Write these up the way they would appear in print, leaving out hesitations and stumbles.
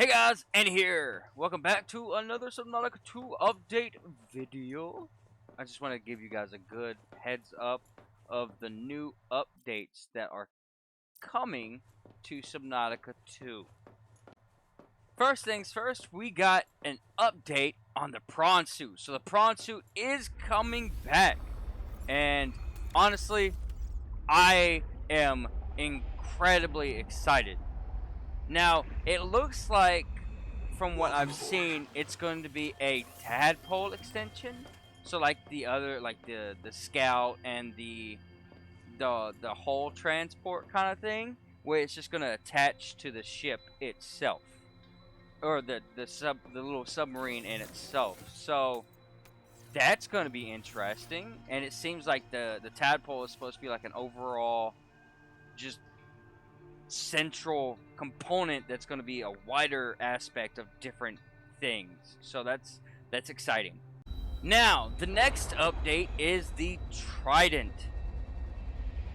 Hey guys, Andy here. Welcome back to another Subnautica 2 update video. I just want to give you guys a good heads up of the new updates that are coming to Subnautica 2. First things first, we got an update on the prawn suit. So the prawn suit is coming back. And honestly, I am incredibly excited. Now, it looks like, from what I've seen, it's going to be a tadpole extension. So, like the other, like the scout and the hull transport kind of thing, where it's just going to attach to the ship itself, or the little submarine in itself. So that's going to be interesting, and it seems like the tadpole is supposed to be like an overall, just central component that's going to be a wider aspect of different things. So that's exciting. Now, the next update is the Trident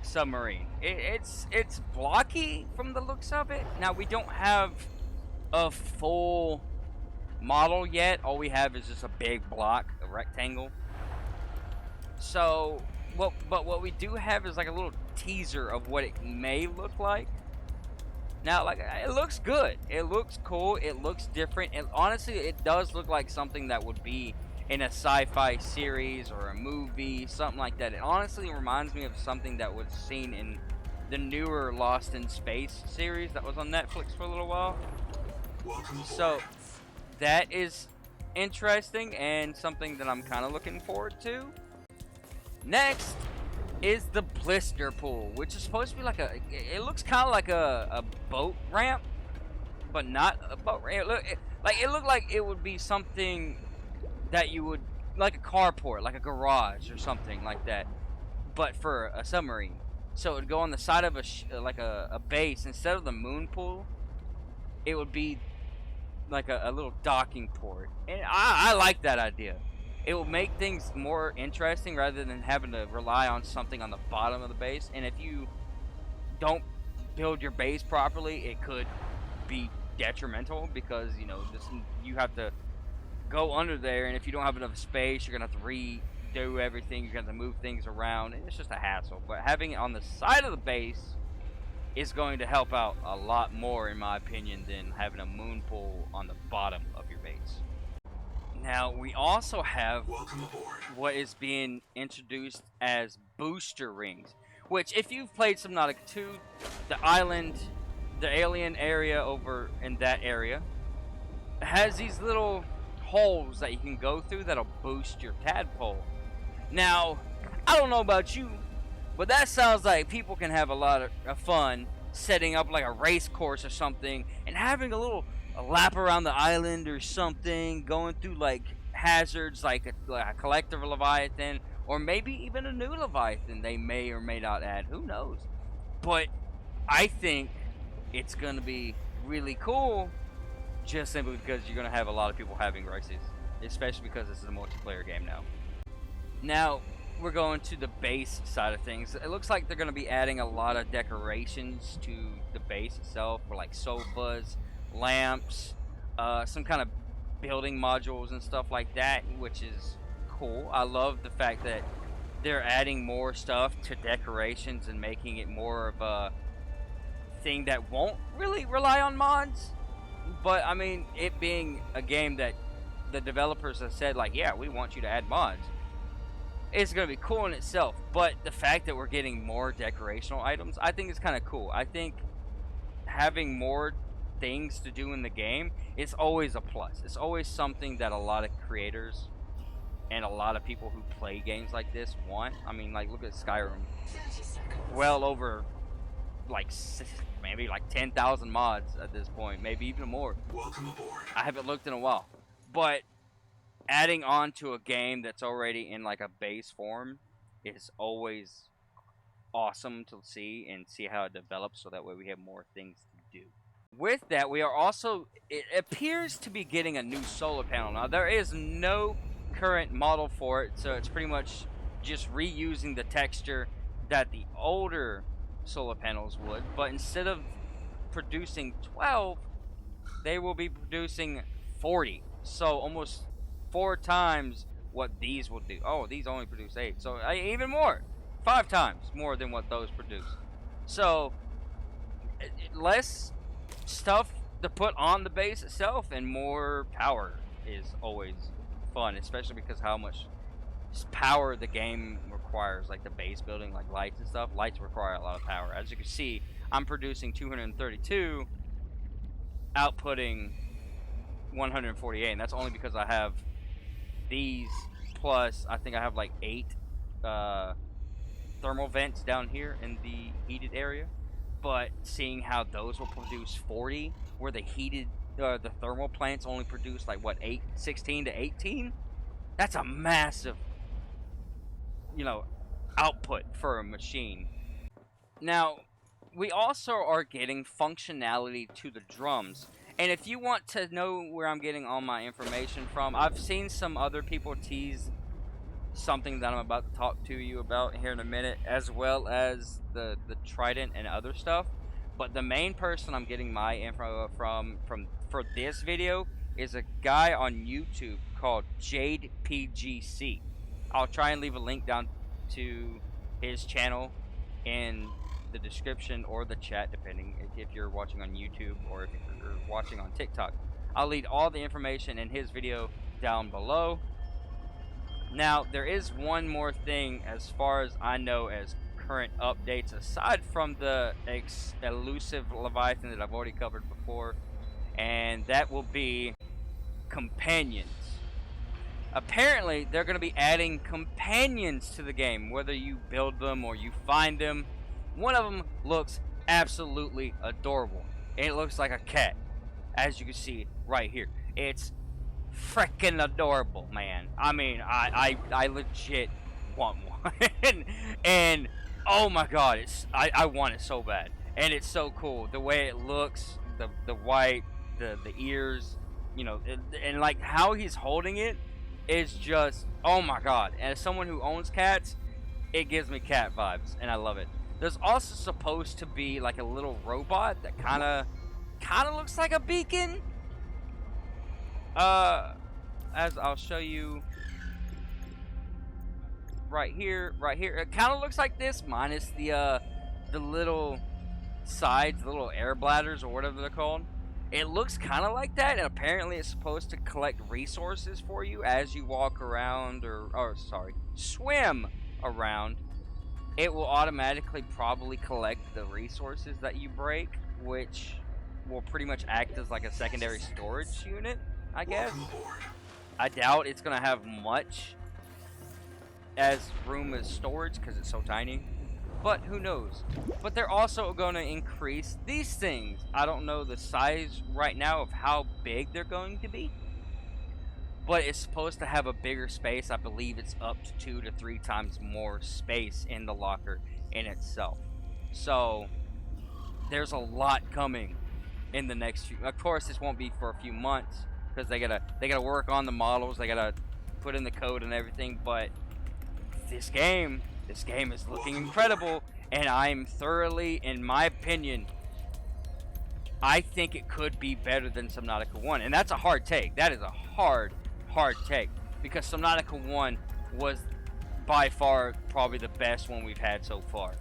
submarine. It's blocky from the looks of it. Now, we don't have a full model yet. All we have is just a big block, a rectangle. So, what we do have is like a little teaser of what it may look like. Now, like, it looks good. It looks cool. It looks different. And honestly, it does look like something that would be in a sci-fi series or a movie, something like that. It honestly reminds me of something that was seen in the newer Lost in Space series that was on Netflix for a little while. So, that is interesting and something that I'm kind of looking forward to. Next is the blister pool, which is supposed to be like it looks kind of like a boat ramp, but not a boat ramp. It looked like it would be something that you would, like a carport, like a garage or something like that, but for a submarine. So it would go on the side of a base. Instead of the moon pool, it would be like a little docking port, and I like that idea. It will make things more interesting rather than having to rely on something on the bottom of the base. And if you don't build your base properly, it could be detrimental because, you know, you have to go under there, and if you don't have enough space, you're going to have to redo everything. You're going to have to move things around, and it's just a hassle. But having it on the side of the base is going to help out a lot more, in my opinion, than having a moon pool on the bottom of your base. Now, we also have what is being introduced as booster rings, which, if you've played Subnautica 2, the island, the alien area over in that area, has these little holes that you can go through that'll boost your tadpole. Now, I don't know about you, but that sounds like people can have a lot of fun setting up like a race course or something and having a lap around the island or something, going through like hazards like a collective Leviathan, or maybe even a new Leviathan they may or may not add, who knows. But I think it's going to be really cool, just simply because you're going to have a lot of people having races, especially because this is a multiplayer game now. Now, we're going to the base side of things. It looks like they're going to be adding a lot of decorations to the base itself, for like sofas, lamps, some kind of building modules and stuff like that, which is cool. I love the fact that they're adding more stuff to decorations and making it more of a thing that won't really rely on mods. But I mean, it being a game that the developers have said, like, yeah, we want you to add mods, it's going to be cool in itself. But the fact that we're getting more decorational items, I think is kind of cool. I think having more things to do in the game, it's always a plus. It's always something that a lot of creators and a lot of people who play games like this want. I mean, like, look at Skyrim. Well over, like, maybe like 10,000 mods at this point, maybe even more. Welcome aboard. I haven't looked in a while. But adding on to a game that's already in like a base form is always awesome to see, and see how it develops, so that way we have more things to do. With that, we are also, it appears to be getting a new solar panel. Now, there is no current model for it, so it's pretty much just reusing the texture that the older solar panels would, but instead of producing 12, they will be producing 40. So almost 4 times what these will do. Oh, these only produce 8. So even more. 5 times more than what those produce. So less stuff to put on the base itself and more power is always fun, especially because how much power the game requires, like the base building, like lights and stuff. Lights require a lot of power. As you can see, I'm producing 232, outputting 148, and that's only because I have these plus I think I have like 8 uh, thermal vents down here in the heated area. But seeing how those will produce 40, where the thermal plants only produce like what 16 to 18, that's a massive, you know, output for a machine. Now, we also are getting functionality to the drums. And if you want to know where I'm getting all my information from, I've seen some other people tease something that I'm about to talk to you about here in a minute, as well as the trident and other stuff. But the main person I'm getting my info from for this video is a guy on YouTube called Jade PGC. I'll try and leave a link down to his channel in the description or the chat, depending if you're watching on YouTube or if you're watching on TikTok. I'll leave all the information in his video down below. Now, there is one more thing as far as I know as current updates, aside from the elusive Leviathan that I've already covered before, and that will be companions. Apparently, they're going to be adding companions to the game, whether you build them or you find them. One of them looks absolutely adorable. It looks like a cat, as you can see right here. It's freaking adorable, man. I mean, I legit want one. And oh my god, I want it so bad. And it's so cool. The way it looks, the white, the ears, and like how he's holding it is just, oh my god. And as someone who owns cats, it gives me cat vibes, and I love it. There's also supposed to be like a little robot that kind of looks like a beacon. As I'll show you right here, it kind of looks like this, minus the little sides, the little air bladders or whatever they're called. It looks kind of like that, and apparently it's supposed to collect resources for you as you walk around, or swim around. It will automatically probably collect the resources that you break, which will pretty much act as like a secondary storage unit, I guess. I doubt it's going to have much as room as storage because it's so tiny. But who knows? But they're also going to increase these things. I don't know the size right now of how big they're going to be. But it's supposed to have a bigger space. I believe it's up to 2 to 3 times more space in the locker in itself. So there's a lot coming in the next few. Of course, this won't be for a few months because they gotta work on the models. They gotta put in the code and everything. But this game is looking incredible, and I'm thoroughly, in my opinion, I think it could be better than Subnautica 1, and that's a hard take. That is a hard take, because Subnautica 1 was by far probably the best one we've had so far.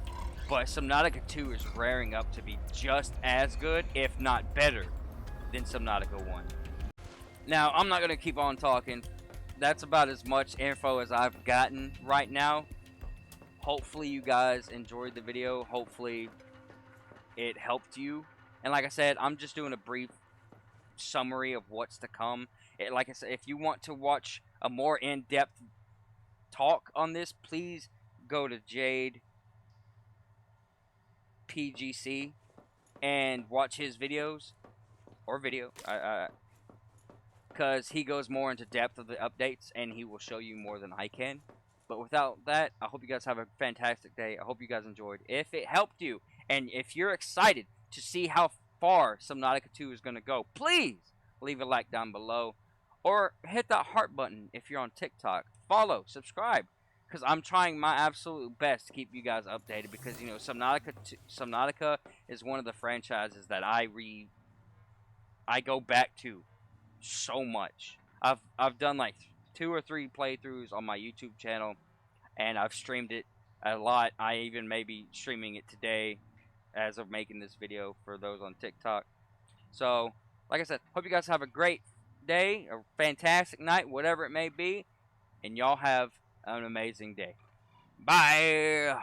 But Subnautica 2 is raring up to be just as good, if not better, than Subnautica 1. Now, I'm not going to keep on talking. That's about as much info as I've gotten right now. Hopefully you guys enjoyed the video. Hopefully it helped you. And like I said, I'm just doing a brief summary of what's to come. Like I said, if you want to watch a more in-depth talk on this, please go to Jade PGC and watch his videos or video, because he goes more into depth of the updates and he will show you more than I can. But without that, I hope you guys have a fantastic day. I hope you guys enjoyed. If it helped you, and if you're excited to see how far Subnautica 2 is going to go, please leave a like down below. Or hit that heart button if you're on TikTok. Follow, subscribe. Because I'm trying my absolute best to keep you guys updated. Because, Subnautica is one of the franchises that I I go back to so much. I've done like 2 or 3 playthroughs on my YouTube channel, and I've streamed it a lot. I even may be streaming it today as of making this video for those on TikTok. So, like I said, hope you guys have a great day, a fantastic night, whatever it may be, and y'all have an amazing day. Bye.